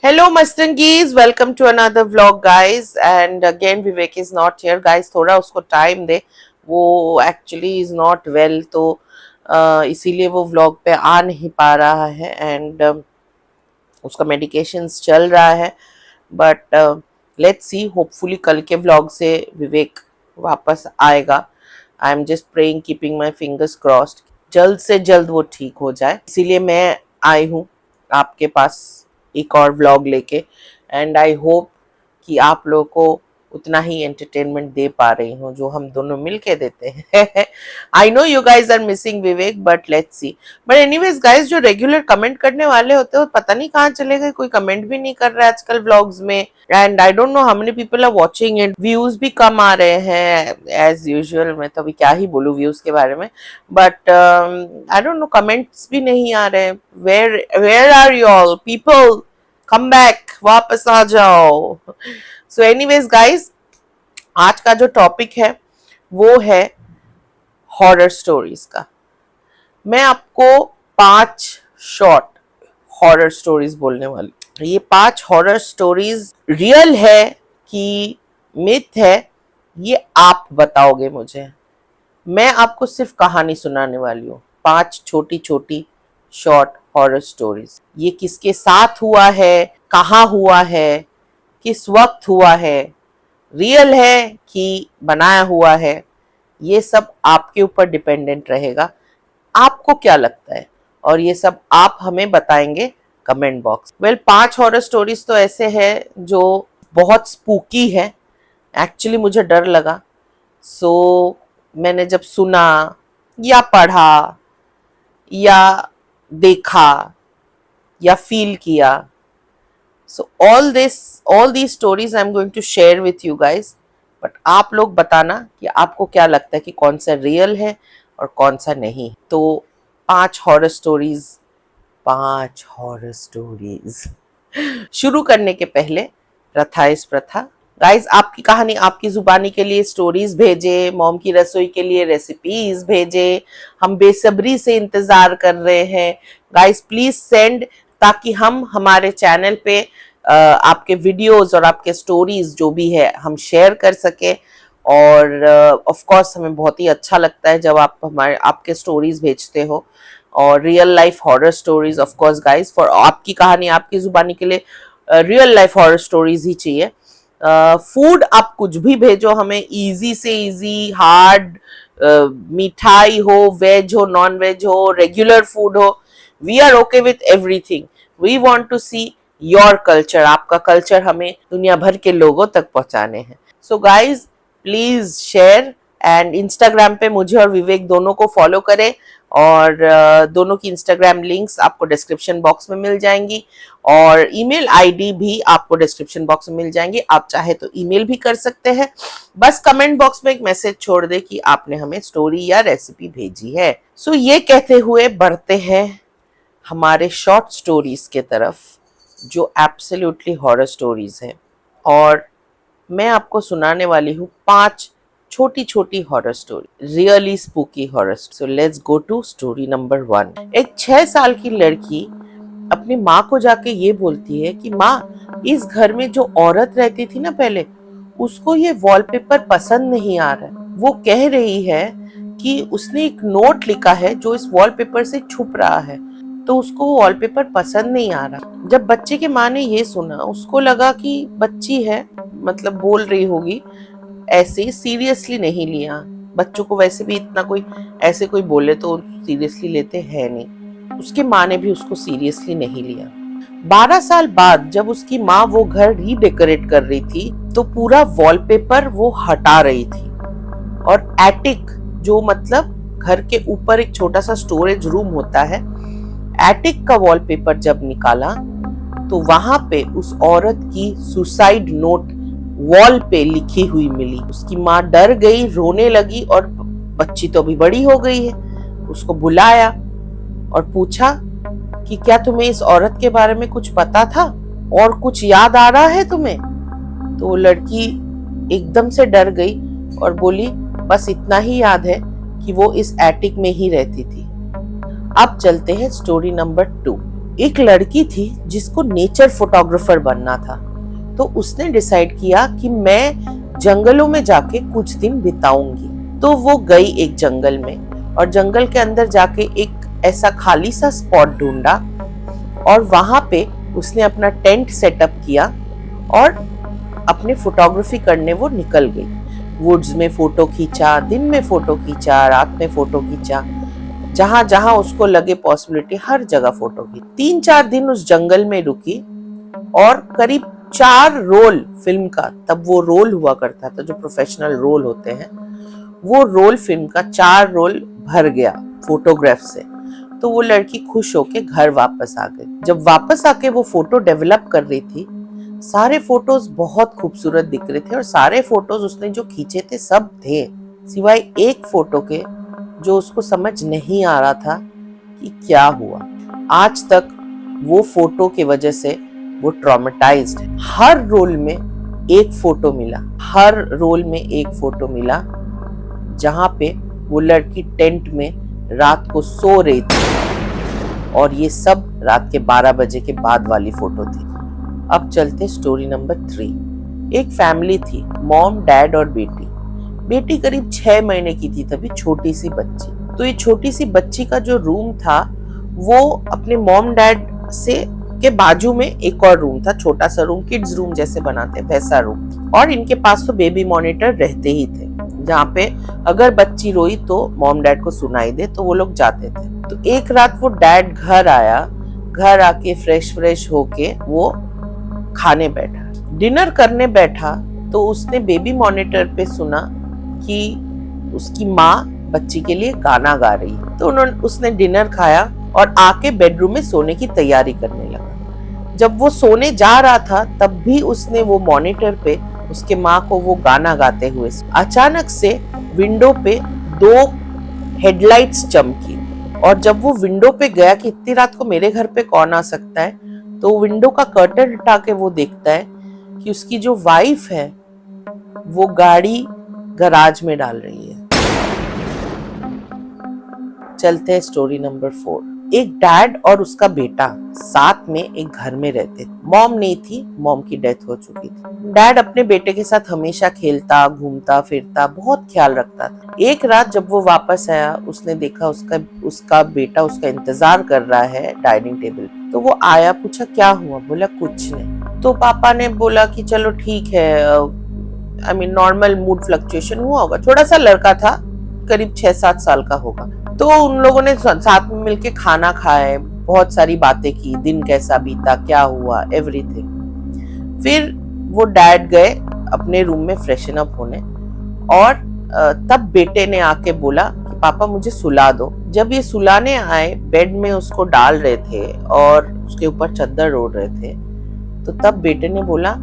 Hello Mastangis, welcome to another vlog guys. And again Vivek is not here guys, थोड़ा उसको time दे, वो actually is not well, तो इसीलिए वो vlog पे आ नहीं पा रहा है and उसका मेडिकेशंस चल रहा है. बट लेट्स सी, होपफुली कल के vlog से विवेक वापस आएगा. I am just praying, keeping my fingers crossed, जल्द से जल्द वो ठीक हो जाए. इसीलिए मैं आई हूँ आपके पास एक और व्लॉग लेके. एंड आई होप कि आप लोगों को उतना ही एंटरटेनमेंट दे पा रही हूँ जो हम दोनों मिलके देते हैं. I know you guys are missing Vivek, but let's see. But anyways guys, जो रेगुलर कमेंट करने वाले होते हो पता नहीं कहाँ चले गए, कोई कमेंट भी नहीं कर रहा है आजकल व्लॉग्स में. And I don't know how many people are watching it. Views भी कम आ रहे हैं एज यूजुअल. मैं तो अभी क्या ही बोलूँ व्यूज के बारे में, but I don't know, comments भी नहीं आ रहे. Where are you all people, come back, वापस आ जाओ. सो एनीवेज गाइज, आज का जो टॉपिक है वो है हॉरर स्टोरीज का. मैं आपको 5 शॉर्ट हॉरर स्टोरीज बोलने वाली. ये 5 हॉरर स्टोरीज रियल है कि मिथ है, ये आप बताओगे मुझे. मैं आपको सिर्फ कहानी सुनाने वाली हूँ. 5 छोटी छोटी शॉर्ट हॉरर स्टोरीज. ये किसके साथ हुआ है, कहाँ हुआ है, किस वक्त हुआ है, रियल है कि बनाया हुआ है, ये सब आपके ऊपर डिपेंडेंट रहेगा. आपको क्या लगता है, और ये सब आप हमें बताएंगे comment box. Well, 5 horror stories तो ऐसे हैं जो बहुत स्पूकी है. एक्चुअली मुझे डर लगा. सो मैंने जब सुना या पढ़ा या देखा या फील किया, सो all these stories I'm going to share with you guys. But आप लोग बताना कि आपको क्या लगता है कि कौन सा रियल है और कौन सा नहीं. तो 5 हॉरर स्टोरीज शुरू करने के पहले प्रथा इस प्रथा. गाइज, आपकी कहानी आपकी जुबानी के लिए स्टोरीज भेजे, मॉम की रसोई के लिए रेसिपीज भेजे. हम बेसब्री से इंतजार कर रहे हैं. गाइज प्लीज सेंड, ताकि हम हमारे चैनल पे आपके वीडियोस और आपके स्टोरीज जो भी है हम शेयर कर सके. और ऑफ कोर्स हमें बहुत ही अच्छा लगता है जब आप आपके स्टोरीज भेजते हो, और real life horror stories. Of course guys, for आपकी कहानी आपकी जुबानी के लिए रियल लाइफ हॉरर स्टोरीज ही चाहिए. फूड आप कुछ भी भेजो हमें, इजी से इजी, हार्ड, मिठाई हो, वेज हो, नॉन वेज हो, रेगुलर फूड हो, we are okay with everything. We want to see your culture. आपका कल्चर हमें दुनिया भर के लोगों तक पहुंचाने हैं. So guys please share. And Instagram पे मुझे और विवेक दोनों को फॉलो करें, और दोनों की इंस्टाग्राम लिंक्स आपको डिस्क्रिप्शन बॉक्स में मिल जाएंगी, और ईमेल आईडी भी आपको डिस्क्रिप्शन बॉक्स में मिल जाएंगी. आप चाहे तो ईमेल भी कर सकते हैं. बस कमेंट बॉक्स में एक मैसेज छोड़ दे कि आपने हमें स्टोरी या रेसिपी भेजी है. सो ये कहते हुए बढ़ते हैं हमारे शॉर्ट स्टोरीज के तरफ, जो एब्सोल्युटली हॉरर स्टोरीज हैं. और मैं आपको सुनाने वाली हूँ 5 छोटी छोटी horror story, really spooky horror. So let's go to story number 1. एक 6 साल की लड़की अपनी माँ को जाके ये बोलती है कि माँ, इस घर में जो औरत रहती थी ना पहले, उसको ये वॉलपेपर पसंद नहीं आ रहा है. वो कह रही है कि उसने एक नोट लिखा है जो इस वॉलपेपर से छुप रहा है, तो उसको वो वॉलपेपर पसंद नहीं आ रहा. जब बच्चे की माँ ने ये सुना, उसको लगा कि बच्ची है, मतलब बोल रही होगी, ऐसे सीरियसली नहीं लिया. बच्चों को वैसे भी इतना कोई ऐसे कोई बोले तो सीरियसली लेते हैं नहीं. उसकी माँ ने भी उसको सीरियसली नहीं लिया. 12 साल बाद जब उसकी माँ वो घर रीडेकोरेट कर रही थी, तो पूरा वॉलपेपर वो हटा रही थी, और एटिक, जो मतलब घर के ऊपर एक छोटा सा स्टोरेज रूम होता है, एटिक का वॉलपेपर जब निकाला तो वहां पे उस औरत की सुसाइड नोट वॉल पे लिखी हुई मिली. उसकी माँ डर गई, रोने लगी, और बच्ची तो अभी बड़ी हो गई है. उसको बुलाया और पूछा कि क्या तुम्हें इस औरत के बारे में कुछ पता था और कुछ याद आ रहा है तुम्हें? तो वो लड़की एकदम से डर गई और बोली, बस इतना ही याद है कि वो इस एटिक में ही रहती थी. अब चलते हैं स्टोरी नंबर 2. एक लड़की थी जिसको नेचर फोटोग्राफर बनना था, तो उसने डिसाइड किया कि मैं जंगलों में जाके कुछ दिन बिताऊंगी। तो वो गई एक जंगल में और जंगल के अंदर जाके एक ऐसा खाली सा स्पॉट ढूंढा और वहां पे उसने अपना टेंट सेटअप किया और अपने फोटोग्राफी करने वो निकल गई। वुड्स में फोटो खींचा, दिन में फोटो खींचा, रात में फोटो खींचा, जहां जहां उसको लगे पॉसिबिलिटी हर जगह फोटो खींची। 3-4 दिन उस जंगल में रुकी और करीब 4 रोल फिल्म का, तब वो रोल हुआ करता था जो प्रोफेशनल रोल होते हैं, वो रोल फिल्म का 4 रोल भर गया फोटोग्राफ से। तो वो लड़की खुश होके घर वापस आ गई। जब वापस आके वो फोटो डेवलप कर रही थी, सारे फोटोज बहुत खूबसूरत दिख रहे थे और सारे फोटोज उसने जो खींचे थे सब थे, सिवाय एक फोटो के जो उसको समझ नहीं आ रहा था कि क्या हुआ। आज तक वो फोटो की वजह से वो ट्रॉमेटाइज्ड है। हर रोल में एक फोटो मिला, हर रोल में एक फोटो मिला जहां पे वो लड़की टेंट में रात को सो रही थी और ये सब रात के 12 बजे के बाद वाली फोटो थी। अब चलते स्टोरी नंबर 3। एक फैमिली थी, मॉम, डैड और बेटी। बेटी करीब 6 महीने की थी तभी, छोटी सी बच्ची। तो ये छोटी सी बच्ची का जो रूम था वो अपने मॉम डैड से के बाजू में एक और रूम था, छोटा सा रूम, किड्स रूम जैसे बनाते वैसा रूम। और इनके पास तो बेबी मॉनिटर रहते ही थे, जहाँ पे अगर बच्ची रोई तो मॉम डैड को सुनाई दे तो वो लोग जाते थे। तो एक रात वो डैड घर आया, घर आके फ्रेश होके वो खाने बैठा, डिनर करने बैठा, तो उसने बेबी मॉनिटर पे सुना कि उसकी माँ बच्ची के लिए गाना गा रही है। तो उसने डिनर खाया और आके बेडरूम में सोने की तैयारी करने लगा। जब वो सोने जा रहा था तब भी उसने वो मॉनिटर पे उसके माँ को वो गाना गाते हुए, अचानक से विंडो पे 2 हेडलाइट्स चमकी और जब वो विंडो पे गया कि इतनी रात को मेरे घर पे कौन आ सकता है, तो विंडो का कर्टन हटा के वो देखता है कि उसकी जो वाइफ है वो गाड़ी गराज में डाल रही है। चलते हैं स्टोरी नंबर 4। एक डैड और उसका बेटा साथ में एक घर में रहते थे। मॉम नहीं थी, मॉम की डेथ हो चुकी थी। डैड अपने बेटे के साथ हमेशा खेलता, घूमता फिरता, बहुत ख्याल रखता था। एक रात जब वो वापस आया, उसने देखा उसका बेटा उसका इंतजार कर रहा है डाइनिंग टेबल। तो वो आया, पूछा क्या हुआ, बोला कुछ नहीं। तो पापा ने बोला कि चलो ठीक है, नॉर्मल मूड फ्लक्चुएशन हुआ होगा। छोटा सा लड़का था, करीब 6-7 साल का होगा। तो उन लोगों ने साथ में मिलके खाना खाए, बहुत सारी बातें की, दिन कैसा बीता, क्या हुआ, एवरीथिंग। फिर वो डैड गए अपने रूम में फ्रेशन अप होने और तब बेटे ने आके बोला कि पापा मुझे सुला दो। जब ये सुलाने आए, बेड में उसको डाल रहे थे और उसके ऊपर चादर ओढ़ रहे थे, तो तब बेटे ने बोला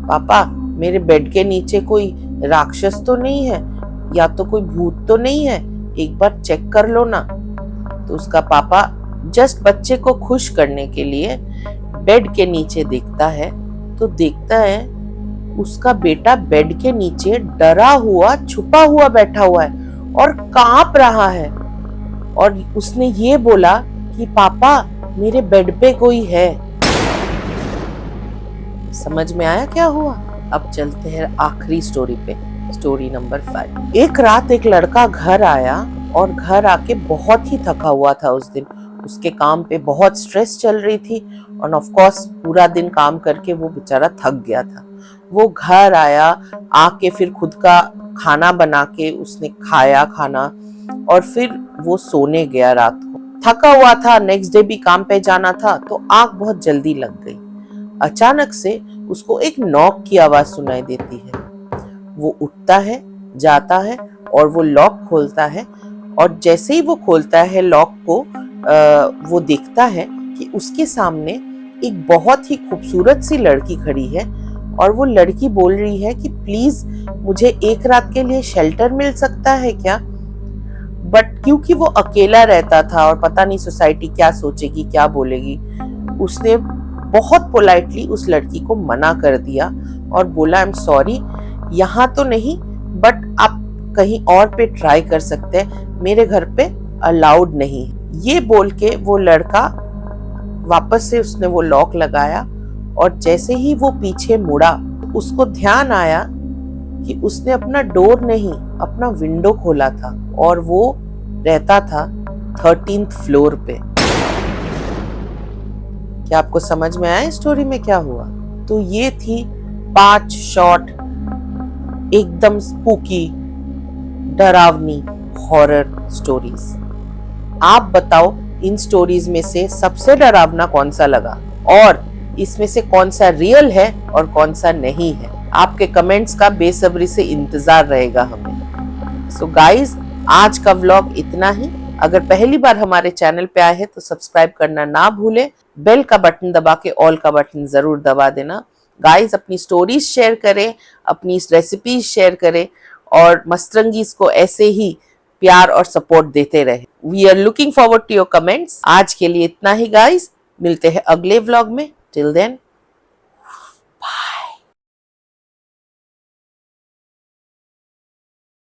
पापा मेरे बेड के नीचे कोई राक्षस तो नहीं है, या तो कोई भूत तो नहीं है, एक बार चेक कर लो ना। तो उसका पापा जस्ट बच्चे को खुश करने के लिए बेड के नीचे देखता है, तो देखता है उसका बेटा बेड के नीचे डरा हुआ, छुपा हुआ बैठा हुआ है और कांप रहा है। और उसने ये बोला कि पापा मेरे बेड पे कोई है। समझ में आया क्या हुआ? अब चलते हैं आखिरी स्टोरी पे, स्टोरी नंबर 5। एक रात एक लड़का घर आया और घर आके बहुत ही थका हुआ था उस दिन। उसके काम पे बहुत स्ट्रेस चल रही थी और ऑफ कोर्स पूरा दिन काम करके वो बेचारा थक गया था। वो घर आया, आके फिर खुद का खाना बना के उसने खाया खाना और फिर वो सोने गया रात को। थका हुआ था, नेक्स्ट डे भी काम पे जाना था, तो आंख बहुत जल्दी लग गई। अचानक से उसको एक नॉक की आवाज सुनाई देती है। वो उठता है, जाता है और वो लॉक खोलता है और जैसे ही वो खोलता है लॉक को, वो देखता है कि उसके सामने एक बहुत ही खूबसूरत सी लड़की खड़ी है और वो लड़की बोल रही है कि प्लीज मुझे एक रात के लिए शेल्टर मिल सकता है क्या। बट क्योंकि वो अकेला रहता था और पता नहीं सोसाइटी क्या सोचेगी, क्या बोलेगी, उसने बहुत पोलाइटली उस लड़की को मना कर दिया और बोला आई एम सॉरी, यहाँ तो नहीं बट आप कहीं और पे ट्राई कर सकते हैं, मेरे घर पे अलाउड नहीं है। ये बोल के वो लड़का वापस से उसने वो लॉक लगाया और जैसे ही वो पीछे मुड़ा उसको ध्यान आया कि उसने अपना डोर नहीं अपना विंडो खोला था और वो रहता था 13th फ्लोर पे। क्या आपको समझ में आया स्टोरी में क्या हुआ? तो ये थी 5 शॉर्ट एकदम स्पूकी डरावनी हॉरर स्टोरीज। आप बताओ इन स्टोरीज में से सबसे डरावना कौन सा लगा और इसमें से कौन सा रियल है और कौन सा नहीं है? आपके कमेंट्स का बेसब्री से इंतजार रहेगा हमें। सो गाइज, आज का व्लॉग इतना ही। अगर पहली बार हमारे चैनल पे आए हैं तो सब्सक्राइब करना ना भूलें, बेल का बटन दबा के ऑल का बटन जरूर दबा देना। गाइज, अपनी स्टोरीज शेयर करें, अपनी रेसिपीज शेयर करें और मस्तरंगीज को ऐसे ही प्यार और सपोर्ट देते रहे। We are looking forward to your comments. आज के लिए इतना ही गाइज, मिलते हैं अगले व्लॉग में। Till then